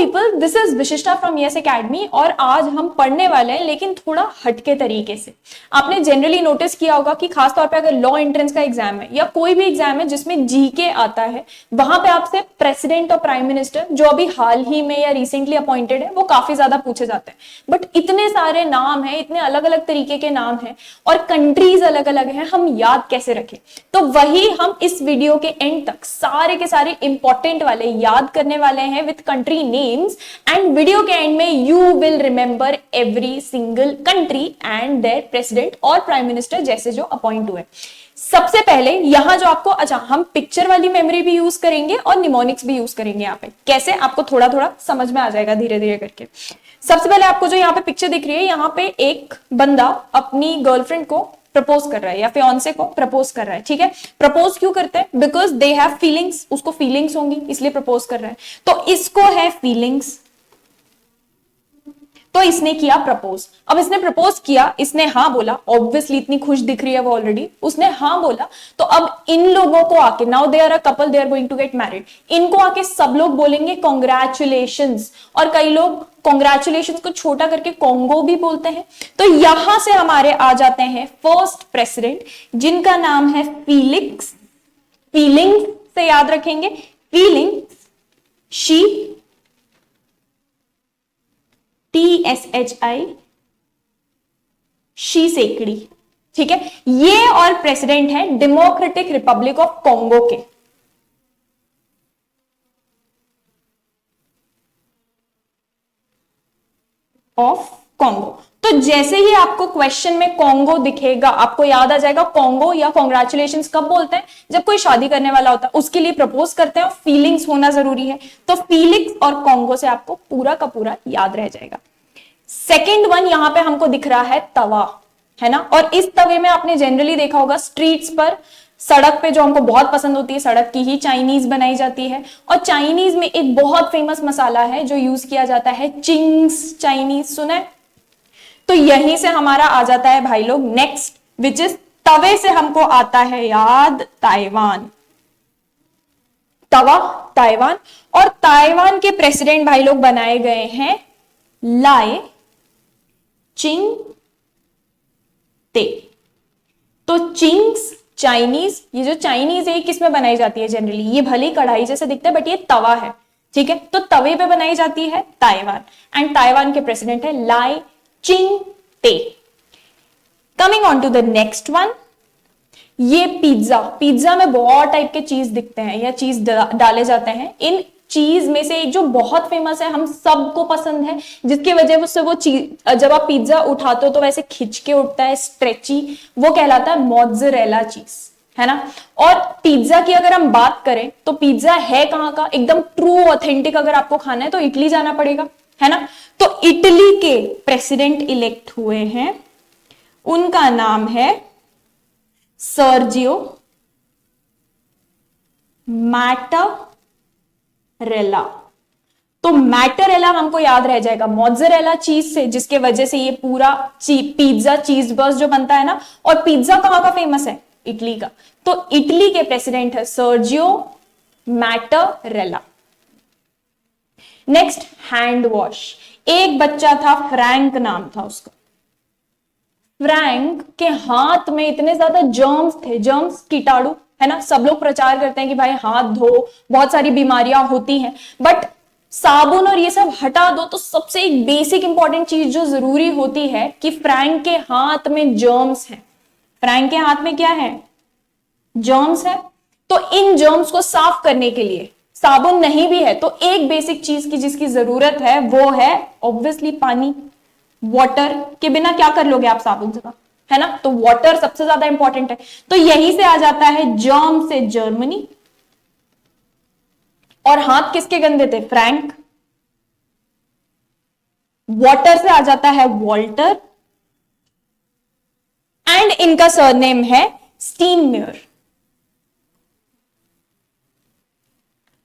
People, this is विशिष्टा from yes academy और आज हम पढ़ने वाले हैं लेकिन थोड़ा हटके तरीके से। आपने जनरली नोटिस किया होगा कि खासतौर पे अगर लॉ एंट्रेंस का एग्जाम है या कोई भी एग्जाम है जिसमें जीके आता है, वहां पे आपसे प्रेसिडेंट और प्राइम मिनिस्टर जो अभी हाल ही में या रिसेंटली अपॉइंटेड है वो काफी ज्यादा पूछे जाते हैं। बट इतने सारे नाम हैं, इतने अलग अलग तरीके के नाम हैं और कंट्रीज अलग अलग हैं, हम याद कैसे रखें? तो वही हम इस वीडियो के एंड तक सारे के सारे इंपॉर्टेंट वाले याद करने वाले हैं with country names, and video के एंड में you will remember every single country and their president और प्राइम मिनिस्टर जैसे जो अपॉइंट हुए। सबसे पहले यहां जो आपको, अच्छा हम पिक्चर वाली मेमोरी भी यूज करेंगे और निमोनिक्स भी यूज करेंगे। यहाँ पे कैसे आपको थोड़ा थोड़ा समझ में आ जाएगा धीरे धीरे करके। सबसे पहले आपको जो यहाँ पे पिक्चर दिख रही है, यहाँ पे एक बंदा अपनी गर्लफ्रेंड को प्रपोज कर रहा है या फियांसे को प्रपोज कर रहा है। ठीक है, प्रपोज क्यों करते हैं? बिकॉज दे हैव फीलिंग्स, उसको फीलिंग्स होंगी इसलिए प्रपोज कर रहा है। तो इसको है फीलिंग्स, तो इसने किया प्रपोज। अब इसने प्रपोज किया, इसने हाँ बोला, ऑब्वियसली इतनी खुश दिख रही है वो ऑलरेडी, उसने हाँ बोला। तो अब इन लोगों को आके, now they are a couple, they are going to get married, इनको आके सब लोग बोलेंगे कॉन्ग्रेचुलेशंस, और कई लोग कॉन्ग्रेचुलेशंस को छोटा करके कॉन्गो भी बोलते हैं। तो यहां से हमारे आ जाते हैं फर्स्ट प्रेसिडेंट जिनका नाम है फीलिक्स। फीलिंग्स से याद रखेंगे, फीलिंग्स, शी, TSHI, शी सेकड़ी। ठीक है, ये और प्रेसिडेंट है डेमोक्रेटिक रिपब्लिक ऑफ कॉन्गो के। Of Congo. तो जैसे ही आपको क्वेश्चन में कॉन्गो दिखेगा, आपको याद आ जाएगा कॉन्गो या कॉन्ग्रेचुलेशंस कब बोलते हैं? जब कोई शादी करने वाला होता है, उसके लिए प्रपोज करते हैं और फीलिंग्स होना जरूरी है। तो फीलिंग्स और कॉन्गो से आपको पूरा का पूरा याद रह जाएगा। सेकेंड वन यहां पे हमको दिख रहा है तवा, है ना। और इस तवे में आपने जनरली देखा होगा स्ट्रीट्स पर, सड़क पे जो हमको बहुत पसंद होती है, सड़क की ही चाइनीज बनाई जाती है। और चाइनीज में एक बहुत फेमस मसाला है जो यूज किया जाता है, चिंग्स चाइनीज, सुना है? तो यहीं से हमारा आ जाता है भाई लोग नेक्स्ट, विच इज तवे से हमको आता है याद ताइवान। तवा ताइवान, और ताइवान के प्रेसिडेंट भाई लोग बनाए गए हैं लाए चिंग ते। तो चिंग्स चाइनीज, ये जो चाइनीज है किस में बनाई जाती है जनरली? ये भले कढ़ाई जैसे दिखता है बट ये तवा है। ठीक है, तो तवे पे बनाई जाती है ताइवान, एंड ताइवान के प्रेसिडेंट है Lai Ching te. Coming on to the next one, ये पिज्जा। पिज्जा में बहुत टाइप के चीज दिखते हैं या चीज डाले जाते हैं। इन चीज में से एक जो बहुत फेमस है, हम सबको पसंद है, जिसकी वजह से वो चीज जब आप पिज्जा उठाते हो तो वैसे खिंच के उठता है, स्ट्रेची, वो कहलाता है मोज़रेला चीज, है ना। और पिज्जा की अगर हम बात करें तो पिज्जा है कहां का? एकदम ट्रू ऑथेंटिक अगर आपको खाना है तो इटली जाना पड़ेगा, है ना। तो इटली के प्रेसिडेंट इलेक्ट हुए हैं, उनका नाम है सर्जियो मैटारेला। तो मैटारेला हमको याद रह जाएगा मोज़रेला चीज से, जिसके वजह से ये पूरा पिज्जा चीज बर्स्ट जो बनता है ना। और पिज्जा कहां का फेमस है? इटली का। तो इटली के प्रेसिडेंट है Sergio Mattarella. Next, hand wash. एक बच्चा था, फ्रैंक नाम था उसका। फ्रैंक के हाथ में इतने ज्यादा जर्म्स थे, जर्म्स कीटाणु, है ना। सब लोग प्रचार करते हैं कि भाई हाथ धो, बहुत सारी बीमारियां होती हैं, बट साबुन और ये सब हटा दो तो सबसे एक बेसिक इंपॉर्टेंट चीज जो जरूरी होती है कि फ्रैंक के हाथ में जर्म्स है। फ्रैंक के हाथ में क्या है? जर्म्स है। तो इन जर्म्स को साफ करने के लिए साबुन नहीं भी है तो एक बेसिक चीज की जिसकी जरूरत है वो है ऑब्वियसली पानी। वाटर के बिना क्या कर लोगे आप साबुन से, है ना। तो वाटर सबसे ज्यादा इंपॉर्टेंट है। तो यहीं से आ जाता है जर्म से जर्मनी। और हाथ किसके गंदे थे? फ्रैंक। वाटर से आ जाता है वॉल्टर, एंड इनका सरनेम है स्टीनमेयर।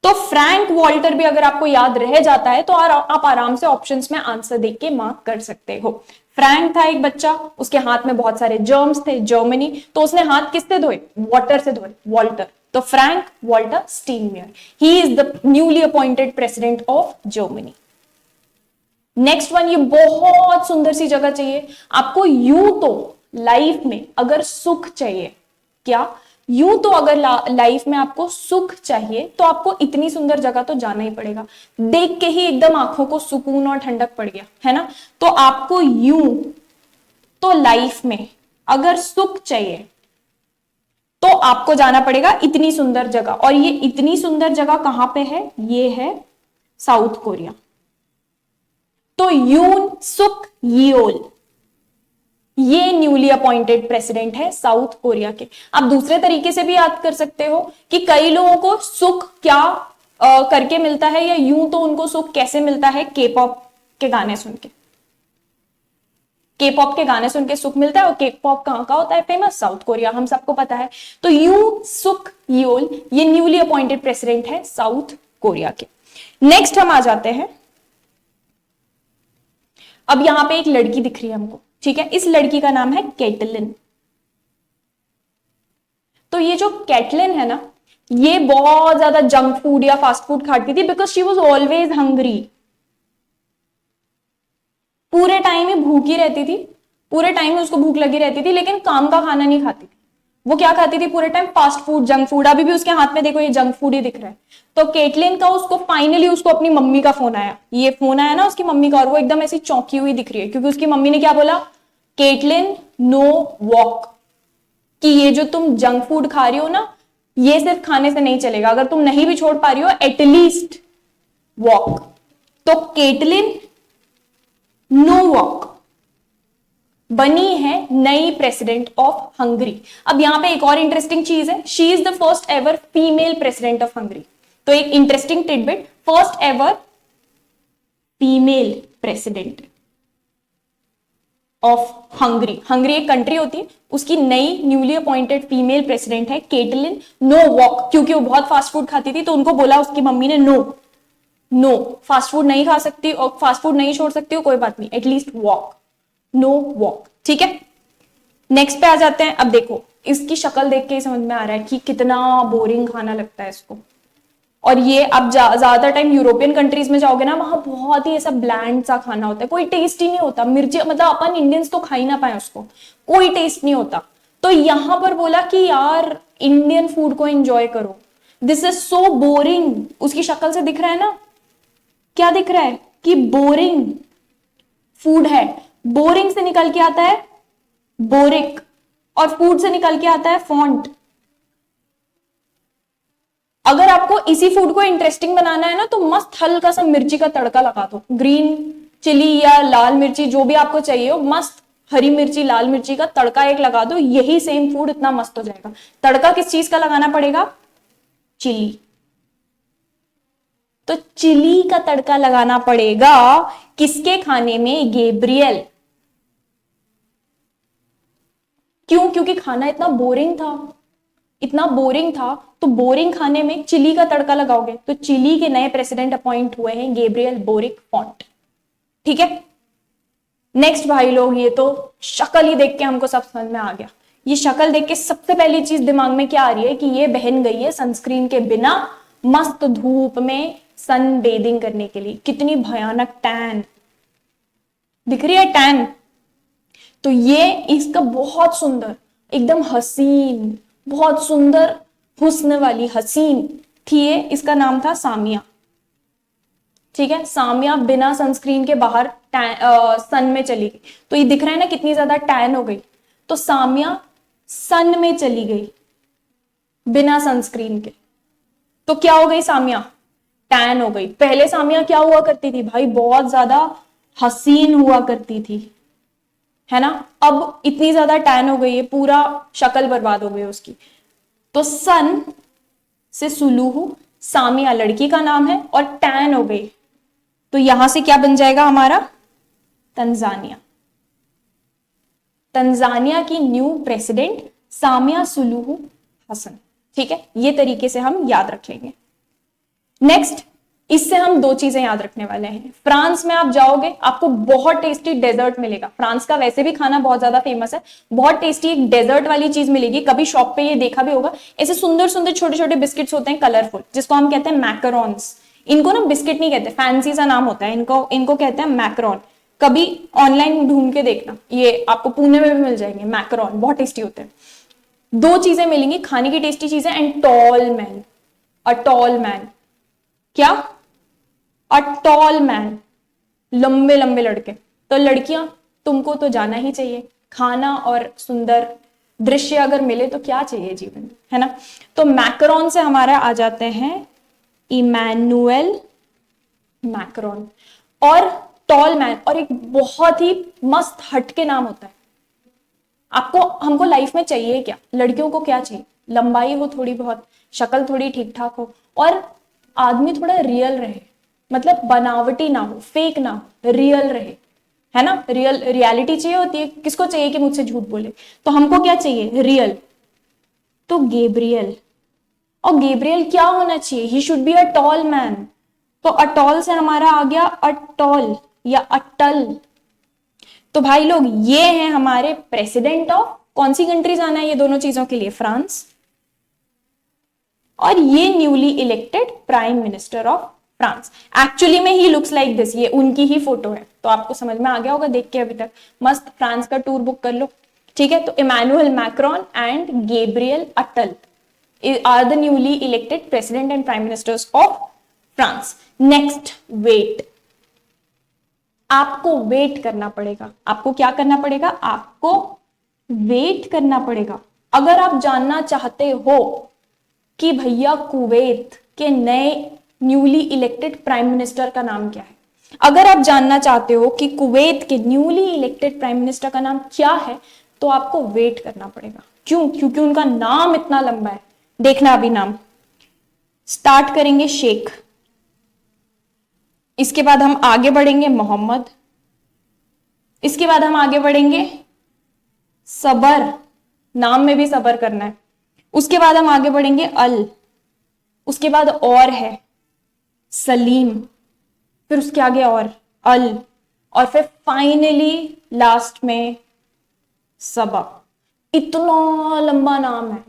तो फ्रैंक वॉल्टर भी अगर आपको याद रह जाता है तो आप आराम से ऑप्शंस में आंसर देख के मार्क कर सकते हो। फ्रैंक था एक बच्चा, उसके हाथ में बहुत सारे जर्म्स थे, जर्मनी, तो उसने हाथ किससे धोए? वाटर से धोए, वॉल्टर। तो Frank Walter Steinmeier, he is the newly appointed president of Germany. Next one, ये बहुत सुंदर सी जगह चाहिए आपको। यूं तो लाइफ में अगर सुख चाहिए, क्या यूं तो अगर लाइफ में आपको सुख चाहिए तो आपको इतनी सुंदर जगह तो जाना ही पड़ेगा। देख के ही एकदम आंखों को सुकून और ठंडक पड़ गया, है ना। तो आपको यूं तो लाइफ में अगर सुख चाहिए तो आपको जाना पड़ेगा इतनी सुंदर जगह। और ये इतनी सुंदर जगह कहां पे है? ये है साउथ कोरिया। तो यून सुक यियोल ये न्यूली अपॉइंटेड प्रेसिडेंट है साउथ कोरिया के। आप दूसरे तरीके से भी याद कर सकते हो कि कई लोगों को सुख क्या करके मिलता है, या यूं तो उनको सुख कैसे मिलता है? के-पॉप के गाने सुन के। के-पॉप के गाने सुन के सुख मिलता है। और के-पॉप कहां का होता है फेमस? साउथ कोरिया, हम सबको पता है। तो यूं सुक यियोल ये न्यूली अपॉइंटेड प्रेसिडेंट है साउथ कोरिया के। नेक्स्ट हम आ जाते हैं, अब यहां पे एक लड़की दिख रही है हमको, ठीक है। इस लड़की का नाम है कैटलिन। तो ये जो कैटलिन है ना, ये बहुत ज्यादा जंक फूड या फास्ट फूड खाती थी, because she was always hungry. पूरे टाइम ही भूखी रहती थी, पूरे टाइम में उसको भूख लगी रहती थी, लेकिन काम का खाना नहीं खाती थी। वो क्या खाती थी पूरे time? Fast food, junk food. अभी भी उसके हाथ में देखो ये जंक फूड ही दिख रहा है। तो केटलिन का उसको फाइनली उसको अपनी मम्मी का फोन आया, ये फोन आया ना उसकी मम्मी का, और वो एकदम ऐसी चौंकी हुई दिख रही है, क्योंकि उसकी मम्मी ने क्या बोला? केटलिन नो वॉक, कि ये जो तुम जंक फूड खा रही हो ना, ये सिर्फ खाने से नहीं चलेगा, अगर तुम नहीं भी छोड़ पा रही हो एटलीस्ट वॉक। तो केटलिन नो वॉक बनी है नई प्रेसिडेंट ऑफ हंगरी। अब यहां पे एक और इंटरेस्टिंग चीज है, she is the first ever female president of Hungary. तो एक interesting tidbit, first ever female president of Hungary. Hungary एक कंट्री होती है, उसकी नई न्यूली अपॉइंटेड फीमेल प्रेसिडेंट है केटलिन नो वॉक। क्योंकि वो बहुत फास्ट फूड खाती थी, तो उनको बोला उसकी मम्मी ने नो फास्ट फूड नहीं खा सकती और फास्ट फूड नहीं छोड़ सकती हो, कोई बात नहीं, एटलीस्ट वॉक, नो वॉक, ठीक है। नेक्स्ट पे आ जाते हैं। अब देखो इसकी शक्ल देख के ही समझ में आ रहा है कि कितना बोरिंग खाना लगता है इसको। और ये अब ज्यादातर टाइम यूरोपियन कंट्रीज में जाओगे ना, वहां बहुत ही ऐसा ब्लैंड सा खाना होता है, कोई टेस्ट ही नहीं होता। मिर्ची मतलब अपन इंडियंस तो खा ही ना पाए उसको, कोई टेस्ट नहीं होता। तो यहां पर बोला कि यार इंडियन फूड को एंजॉय करो, दिस इज सो बोरिंग। उसकी शक्ल से दिख रहा है ना, क्या दिख रहा है कि बोरिंग फूड है। बोरिंग से निकल के आता है बोरिक, और फूड से निकल के आता है फॉन्ट। अगर आपको इसी फूड को इंटरेस्टिंग बनाना है ना, तो मस्त हल्का सा मिर्ची का तड़का लगा दो, ग्रीन चिली या लाल मिर्ची जो भी आपको चाहिए हो, मस्त हरी मिर्ची लाल मिर्ची का तड़का एक लगा दो, यही सेम फूड इतना मस्त हो जाएगा। तड़का किस चीज का लगाना पड़ेगा? चिली। तो चिली का तड़का लगाना पड़ेगा किसके खाने में? गैब्रियल। क्यों? क्योंकि खाना इतना बोरिंग था, इतना बोरिंग था, तो बोरिंग खाने में चिली का तड़का लगाओगे। तो चिली के नए प्रेसिडेंट अपॉइंट हुए हैं गैब्रियल बोरिक फॉन्ट, ठीक है। नेक्स्ट भाई लोग, ये तो शक्ल ही देख के हमको सब समझ में आ गया। ये शक्ल देख के सबसे पहली चीज दिमाग में क्या आ रही है कि ये बहन गई है सनस्क्रीन के बिना मस्त धूप में सन बेदिंग करने के लिए। कितनी भयानक टैन दिख रही है, टैन। तो ये इसका बहुत सुंदर, एकदम हसीन, बहुत सुंदर हुस्न वाली हसीन थी ये। इसका नाम था सामिया, ठीक है। सामिया बिना सनस्क्रीन के बाहर सन में चली गई। तो ये दिख रहा है ना कितनी ज्यादा टैन हो गई। तो सामिया सन में चली गई बिना सनस्क्रीन के, तो क्या हो गई? सामिया टैन हो गई। पहले सामिया क्या हुआ करती थी भाई? बहुत ज्यादा हसीन हुआ करती थी, है ना। अब इतनी ज्यादा टैन हो गई है, पूरा शक्ल बर्बाद हो गई उसकी। तो सन से सुलूहू, सामिया लड़की का नाम है, और टैन हो गई, तो यहां से क्या बन जाएगा हमारा? तंजानिया। तंजानिया की new president Samia Suluhu Hassan, ठीक है। ये तरीके से हम याद रख लेंगे। नेक्स्ट, इससे हम दो चीजें याद रखने वाले हैं। फ्रांस में आप जाओगे, आपको बहुत टेस्टी डेजर्ट मिलेगा। फ्रांस का वैसे भी खाना बहुत ज्यादा फेमस है, बहुत टेस्टी एक डेजर्ट वाली चीज मिलेगी। कभी शॉप पे ये देखा भी होगा, ऐसे सुंदर सुंदर छोटे छोटे बिस्किट्स होते हैं कलरफुल, जिसको हम कहते हैं मैकरॉन्स। इनको ना बिस्किट नहीं कहते, फैंसी सा नाम होता है, इनको कहते हैं मैकरॉन। कभी ऑनलाइन ढूंढ के देखना, ये आपको पुणे में भी मिल जाएंगे मैकरॉन, बहुत टेस्टी होते हैं। दो चीजें मिलेंगी खाने की टेस्टी चीजें, and tall man. A tall man, क्या? अ टॉल मैन, लंबे लंबे लड़के। तो लड़कियां, तुमको तो जाना ही चाहिए, खाना और सुंदर दृश्य अगर मिले तो क्या चाहिए जीवन में, है ना। तो मैकरॉन से हमारा आ जाते हैं इमैनुअल मैक्रोन। और टॉल मैन, और एक बहुत ही मस्त हटके नाम होता है। आपको हमको लाइफ में चाहिए क्या, लड़कियों को क्या चाहिए? लंबाई हो थोड़ी बहुत, शक्ल थोड़ी ठीक ठाक हो, और आदमी थोड़ा रियल रहे, मतलब बनावटी ना हो, फेक ना हो, रियल रहे, है ना। रियलिटी चाहिए होती है, किसको चाहिए कि मुझसे झूठ बोले? तो हमको क्या चाहिए? रियल। तो गेब्रियल, और गेब्रियल क्या होना चाहिए? He should be a tall man. तो अटॉल से हमारा आ गया अटॉल या अटल। तो भाई लोग, ये हैं हमारे प्रेसिडेंट ऑफ कौन सी कंट्री जाना है ये दोनों चीजों के लिए? फ्रांस। और ये newly elected prime minister of France. Actually में ही लुक्स लाइक दिस, ये उनकी ही फोटो है। तो आपको समझ में आ गया होगा देख के अभी तक। मस्त फ्रांस का टूर बुक कर लो, ठीक है। तो Emmanuel Macron and Gabriel Attal are the newly elected president and prime ministers of France. Next, wait. आपको वेट करना पड़ेगा। आपको क्या करना पड़ेगा? आपको वेट करना पड़ेगा। अगर आप जानना चाहते हो कि भैया कुवैत के नए न्यूली इलेक्टेड प्राइम मिनिस्टर का नाम क्या है, अगर आप जानना चाहते हो कि कुवैत के न्यूली इलेक्टेड प्राइम मिनिस्टर का नाम क्या है, तो आपको वेट करना पड़ेगा। क्यों? क्योंकि उनका नाम इतना लंबा है। देखना अभी नाम स्टार्ट करेंगे शेख, इसके बाद हम आगे बढ़ेंगे मोहम्मद, इसके बाद हम आगे बढ़ेंगे सबर, नाम में भी सबर करना है। उसके बाद हम आगे बढ़ेंगे अल, उसके बाद और है सलीम, फिर उसके आगे और अल, और फिर फाइनली लास्ट में सबा। इतना लंबा नाम है,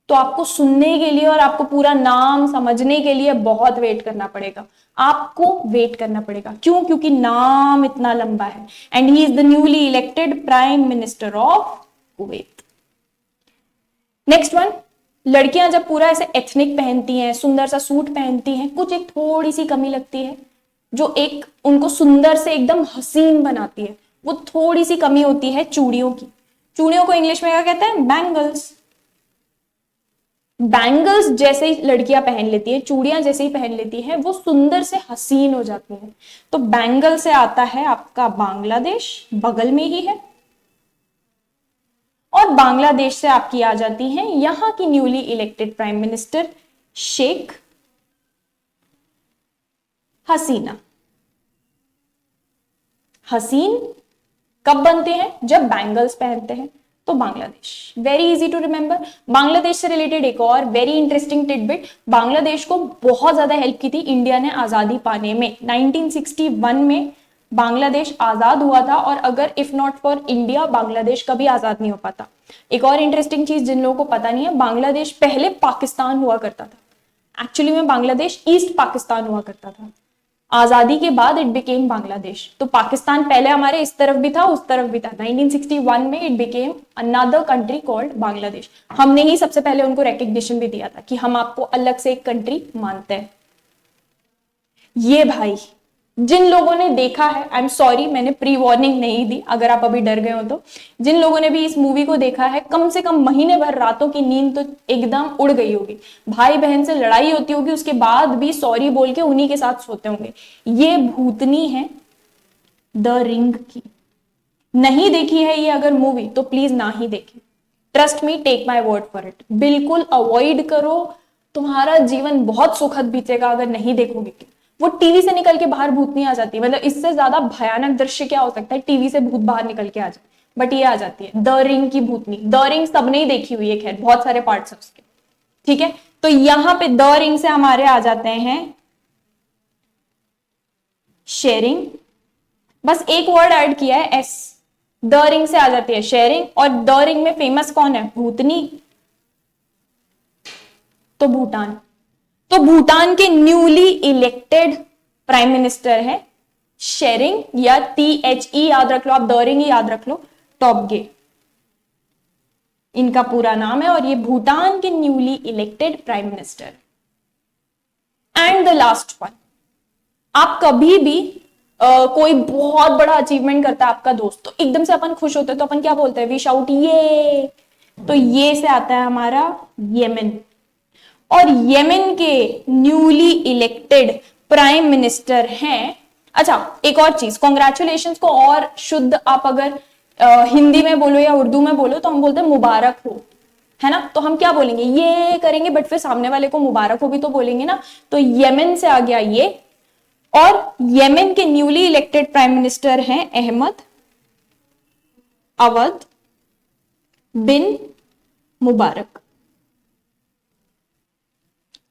तो आपको सुनने के लिए और आपको पूरा नाम समझने के लिए बहुत वेट करना पड़ेगा। आपको वेट करना पड़ेगा। क्यों? क्योंकि नाम इतना लंबा है। And he is the newly elected prime minister of Kuwait. Next one, लड़कियां जब पूरा ऐसे एथनिक पहनती हैं, सुंदर सा सूट पहनती हैं, कुछ एक थोड़ी सी कमी लगती है जो एक उनको सुंदर से एकदम हसीन बनाती है। वो थोड़ी सी कमी होती है चूड़ियों की। चूड़ियों को इंग्लिश में क्या कहते हैं? बैंगल्स। बैंगल्स जैसे ही लड़कियां पहन लेती हैं, चूड़ियां जैसे ही पहन लेती हैं, वो सुंदर से हसीन हो जाती हैं। तो बैंगल से आता है आपका बांग्लादेश, बगल में ही है। और बांग्लादेश से आपकी आ जाती हैं यहां की newly elected prime minister Sheikh Hasina. हसीन कब बनते हैं? जब बैंगल्स पहनते हैं। तो Bangladesh, very easy to remember. Bangladesh से रिलेटेड एक और वेरी इंटरेस्टिंग टिडबिट, बांग्लादेश को बहुत ज्यादा हेल्प की थी इंडिया ने आजादी पाने में। 1961 में बांग्लादेश आजाद हुआ था, और अगर if not for India, Bangladesh कभी आजाद नहीं हो पाता। एक और इंटरेस्टिंग चीज जिन लोगों को पता नहीं है, बांग्लादेश पहले पाकिस्तान हुआ करता था। एक्चुअली में बांग्लादेश ईस्ट पाकिस्तान हुआ करता था। आजादी के बाद इट बिकेम बांग्लादेश। तो पाकिस्तान पहले हमारे इस तरफ भी था, उस तरफ भी था। 1961 में it became another country called Bangladesh. हमने ही सबसे पहले उनको रिकग्निशन भी दिया था कि हम आपको अलग से एक कंट्री मानते हैं। ये भाई, जिन लोगों ने देखा है, आई एम सॉरी मैंने प्री वार्निंग नहीं दी, अगर आप अभी डर गए हो तो। जिन लोगों ने भी इस मूवी को देखा है, कम से कम महीने भर रातों की नींद तो एकदम उड़ गई होगी। भाई बहन से लड़ाई होती होगी, उसके बाद भी सॉरी बोल के उन्हीं के साथ सोते होंगे। ये भूतनी है द रिंग की। नहीं देखी है ये अगर मूवी, तो प्लीज ना ही देखें। Trust me, take my word for it. बिल्कुल अवॉइड करो, तुम्हारा जीवन बहुत सुखद बीतेगा अगर नहीं देखोगे। वो टीवी से निकल के बाहर भूतनी आ जाती है, मतलब इससे ज्यादा भयानक दृश्य क्या हो सकता है? टीवी से भूत बाहर निकल के आ जाए, बट ये आ जाती है द रिंग की भूतनी। द रिंग सबने ही देखी हुई है, खैर बहुत सारे पार्ट्स हैं उसके, ठीक है। तो यहां पे द रिंग से हमारे आ जाते हैं शेयरिंग, बस एक वर्ड ऐड किया है एस, द रिंग से आ जाती है शेयरिंग, और द रिंग में फेमस कौन है, भूतनी, तो भूटान। तो भूटान के न्यूली इलेक्टेड प्राइम मिनिस्टर है शेरिंग, या THE याद रख लो आप, द रिंग ही याद रख लो, टॉबगे इनका पूरा नाम है, और ये भूटान के newly elected prime minister. And the last one, आप कभी भी कोई बहुत बड़ा अचीवमेंट करता है आपका दोस्त, तो एकदम से अपन खुश होते हैं, तो अपन क्या बोलते हैं, वी शाउट ये, तो ये से आता है हमारा येमेन, और येमेन के न्यूली इलेक्टेड प्राइम मिनिस्टर हैं। अच्छा एक और चीज, कॉन्ग्रेचुलेशन को और शुद्ध आप अगर हिंदी में बोलो या उर्दू में बोलो तो हम बोलते हैं मुबारक हो, है ना, तो हम क्या बोलेंगे, ये करेंगे, बट फिर सामने वाले को मुबारक हो भी तो बोलेंगे ना, तो येमेन से आ गया ये, और येमेन के न्यूली इलेक्टेड प्राइम मिनिस्टर हैं अहमद अवध बिन मुबारक।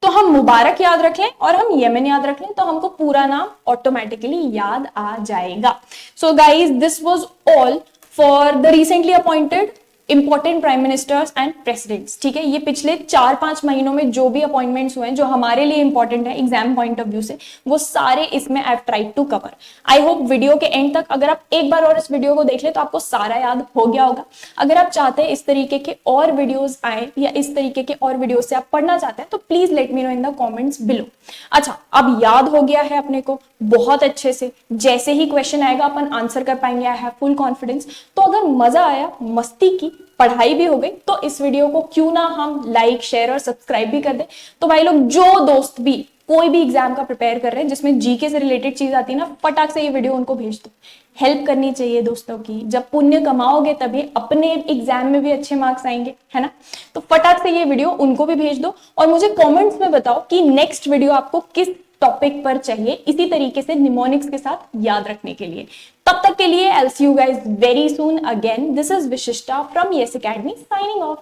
तो हम मुबारक याद रख लें और हम येमेन याद रख लें, तो हमको पूरा नाम ऑटोमेटिकली याद आ जाएगा। So guys this was all for the recently appointed important prime ministers and presidents. ठीक है, ये पिछले 4-5 महीनों में जो भी अपॉइंटमेंट्स हुए हैं जो हमारे लिए इंपॉर्टेंट है एग्जाम पॉइंट ऑफ व्यू से, वो सारे इसमें I have tried to cover. I hope video के एंड तक अगर आप एक बार और इस वीडियो को देख ले तो आपको सारा याद हो गया होगा। अगर आप चाहते हैं इस तरीके के और वीडियोस आए या इस तरीके के और वीडियो से आप पढ़ना चाहते हैं तो please let me know in the comments below. अच्छा अब याद हो गया है अपने को बहुत अच्छे से, जैसे ही क्वेश्चन आएगा अपन आंसर कर पाएंगे, आई हैव फुल कॉन्फिडेंस। तो अगर मजा आया, मस्ती की, पढ़ाई भी हो गई, तो इस वीडियो को क्यों ना हम लाइक शेयर और सब्सक्राइब भी कर दें। तो भाई लोग जो दोस्त भी कोई भी एग्जाम का प्रिपेयर कर रहे हैं जिसमें जीके से रिलेटेड चीज आती है ना, फटाक से ये वीडियो उनको भेज दो। हेल्प करनी चाहिए दोस्तों की, जब पुण्य कमाओगे तभी अपने एग्जाम में भी अच्छे मार्क्स आएंगे, है ना। तो फटाक से ये वीडियो उनको भी भेज दो और मुझे कमेंट्स में बताओ कि नेक्स्ट वीडियो आपको किस टॉपिक पर चाहिए, इसी तरीके से निमोनिक्स के साथ याद रखने के लिए। तब तक के लिए I'll see you guys very soon again. This is Vishishta from Yes Academy signing off.